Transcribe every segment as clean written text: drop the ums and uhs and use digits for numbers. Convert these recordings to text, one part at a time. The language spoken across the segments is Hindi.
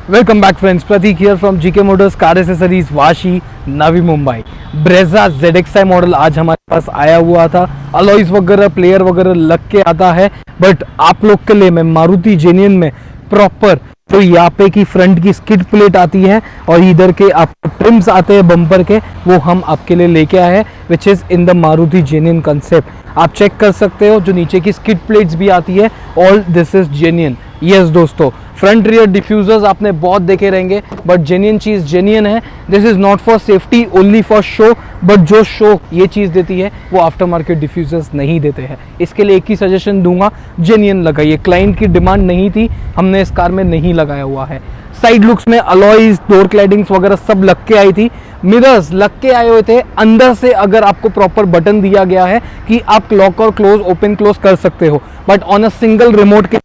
Welcome back friends, Prateek here from GK Motors car accessories Vashi, Navi Mumbai. Brezza ZXi model आज हमारे पास आया हुआ था। अलॉयज वगैरह प्लेयर वगैरह लग के आता है, बट आप लोग के लिए मैं मारुति जेन्युइन में प्रॉपर जो यहाँ पे की फ्रंट की स्किड प्लेट आती है और इधर के आपको ट्रिम्स आते हैं बम्पर के, वो हम आपके लिए लेके आए हैं, which is in the Maruti genuine concept. आप चेक कर सकते हो, जो नीचे की स्किड प्लेट्स भी आती है, all this is genuine. Yes दोस्तों, फ्रंट रियर डिफ्यूजर्स आपने बहुत देखे रहेंगे, बट जेन्युइन चीज जेन्युइन है। This is not for safety, only for show, but जो शो ये चीज देती है वो आफ्टर मार्केट डिफ्यूजर्स नहीं देते हैं। इसके लिए एक ही सजेशन दूंगा, जेन्युइन लगाइए। क्लाइंट की डिमांड नहीं थी, हमने इस कार में नहीं लगाया हुआ है। साइड लुक्स में अलॉयज, डोर क्लैडिंग्स वगैरह सब लग के आई थी, मिरर्स लग के आए हुए थे। अंदर से अगर आपको प्रॉपर बटन दिया गया है कि आप लॉक और क्लोज, ओपन क्लोज कर सकते हो, but on a single remote के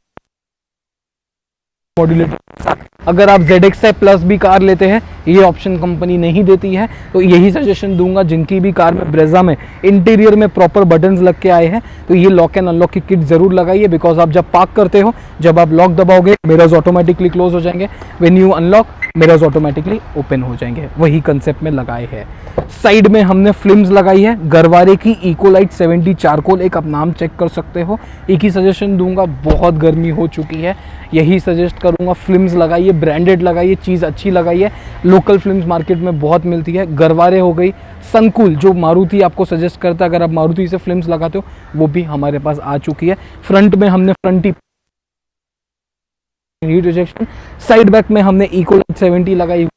मॉड्यूलेटर के साथ अगर आप ZXi प्लस भी कार लेते हैं, ये ऑप्शन कंपनी नहीं देती है। तो यही सजेशन दूंगा, जिनकी भी कार में ब्रेजा में इंटीरियर में प्रॉपर बटन्स लग के आए हैं, तो ये लॉक एंड अनलॉक की किट जरूर लगाइए। बिकॉज आप जब पार्क करते हो, जब आप लॉक दबाओगे, मिरर्स ऑटोमेटिकली क्लोज हो जाएंगे। When you unlock, mirrors automatically open हो जाएंगे। वही कंसेप्ट में लगाए हैं। साइड में हमने फिल्म्स लगाई है, गरवारे की इकोलाइट 70 चारकोल, एक आप नाम चेक कर सकते हो। एक ही सजेशन दूंगा, बहुत गर्मी हो चुकी है, यही सजेस्ट करूंगा, फिल्म्स लगाइए, ब्रांडेड लगाइए, चीज़ अच्छी लगाइए। लोकल फिल्म्स मार्केट में बहुत मिलती है। गरवारे हो गई, सनकूल जो मारुति आपको सजेस्ट करता है, अगर आप मारुति से फिल्म्स लगाते हो, वो भी हमारे पास आ चुकी है। फ्रंट में हमने front heat rejection, side back में हमने इकोलाइट 70 लगाई,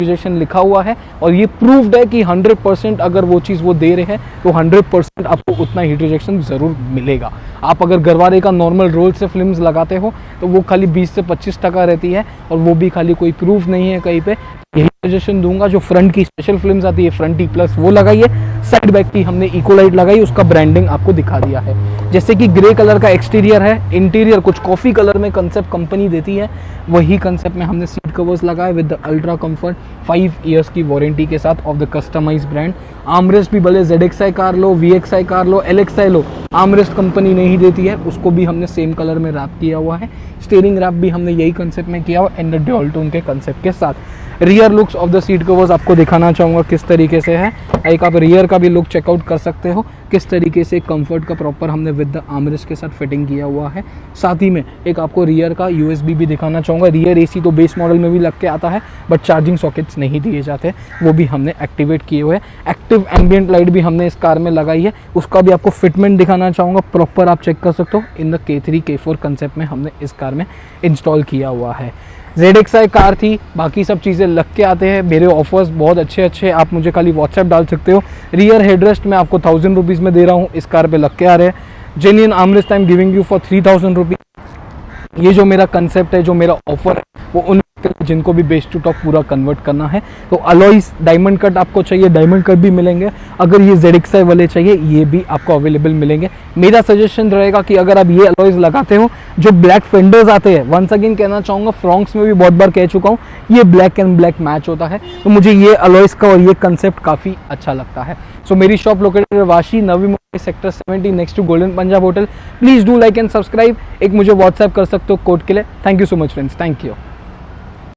रिजेक्शन लिखा हुआ है, और ये प्रूव्ड है कि 100% अगर वो चीज़ वो दे रहे हैं तो 100% आपको उतना हीट रिजेक्शन ज़रूर मिलेगा। आप अगर गरवारे का नॉर्मल रोल से फिल्म्स लगाते हो तो वो खाली 20 से 25% रहती है, और वो भी खाली कोई प्रूफ नहीं है कहीं पे। यही सजेशन दूंगा, जो फ्रंट की स्पेशल फिल्म्स आती है फ्रंट प्लस, वो लगाइए। साइड बैक की हमने इकोलाइट लगाई, उसका ब्रांडिंग आपको दिखा दिया है। जैसे कि ग्रे कलर का एक्सटीरियर है, इंटीरियर कुछ कॉफी कलर में कंसेप्ट कंपनी देती है, वही कंसेप्ट में हमने सीट कवर्स लगाए with the ultra comfort 5 years की वारंटी के साथ of the customise brand. Armrest भी भले ZXi कार लो, VXi कार लो, LXi लो, आर्मरेस्ट कंपनी नहीं देती है, उसको भी हमने सेम कलर में रैप किया हुआ है। स्टीयरिंग रैप भी हमने यही कंसेप्ट में किया हुआ, एंड द ड्यूल टोन के कंसेप्ट के साथ। Rear looks of the seat covers आपको दिखाना चाहूँगा किस तरीके से है। एक आप रियर का भी लुक चेकआउट कर सकते हो, किस तरीके से कंफर्ट का प्रॉपर हमने विद द आर्मरेस्ट के साथ फिटिंग किया हुआ है। साथ ही में एक आपको रियर का USB भी दिखाना चाहूँगा। रियर AC तो बेस मॉडल में भी लग के आता है, बट चार्जिंग सॉकेट्स नहीं दिए जाते, वो भी हमने एक्टिवेट किए हुए हैं। एक्टिव एम्बियंट लाइट भी हमने इस कार में लगाई है, उसका भी आपको फिटमेंट दिखाना चाहूँगा। प्रॉपर आप चेक कर सकते हो, in the K3 K4 concept में हमने इस कार में इंस्टॉल किया हुआ है। ZXi कार थी, बाकी सब चीज़ें लग के आते हैं। मेरे ऑफर्स बहुत अच्छे, आप मुझे खाली व्हाट्सएप डाल सकते हो। रियर हेडरेस्ट मैं आपको 1000 रुपीज़ में दे रहा हूँ, इस कार पे लग के आ रहे हैं। Genuine armrest I am giving you for 3000 rupees. ये जो मेरा कंसेप्ट है, जो मेरा ऑफर है, वो उन जिनको भी बेस टू टॉप पूरा कन्वर्ट करना है। तो अलॉयज डायमंड कट आपको चाहिए, डायमंड कट भी मिलेंगे। अगर ये ZXi वाले चाहिए, ये भी आपको अवेलेबल मिलेंगे। मेरा सजेशन रहेगा कि अगर आप ये अलॉयज लगाते हो, जो ब्लैक फेंडर्स आते हैं, वंस अगेन कहना चाहूँगा, फ्रॉन्क्स में भी बहुत बार कह चुका हूँ, ये ब्लैक एंड ब्लैक मैच होता है, तो मुझे ये अलॉयज का और ये कंसेप्ट काफ़ी अच्छा लगता है। सो मेरी shop located Vashi, Navi Mumbai, sector 70, next to golden Punjab hotel. Please do like and subscribe. एक मुझे व्हाट्सएप कर सकते हो कोड के लिए। Thank you so much friends, thank you.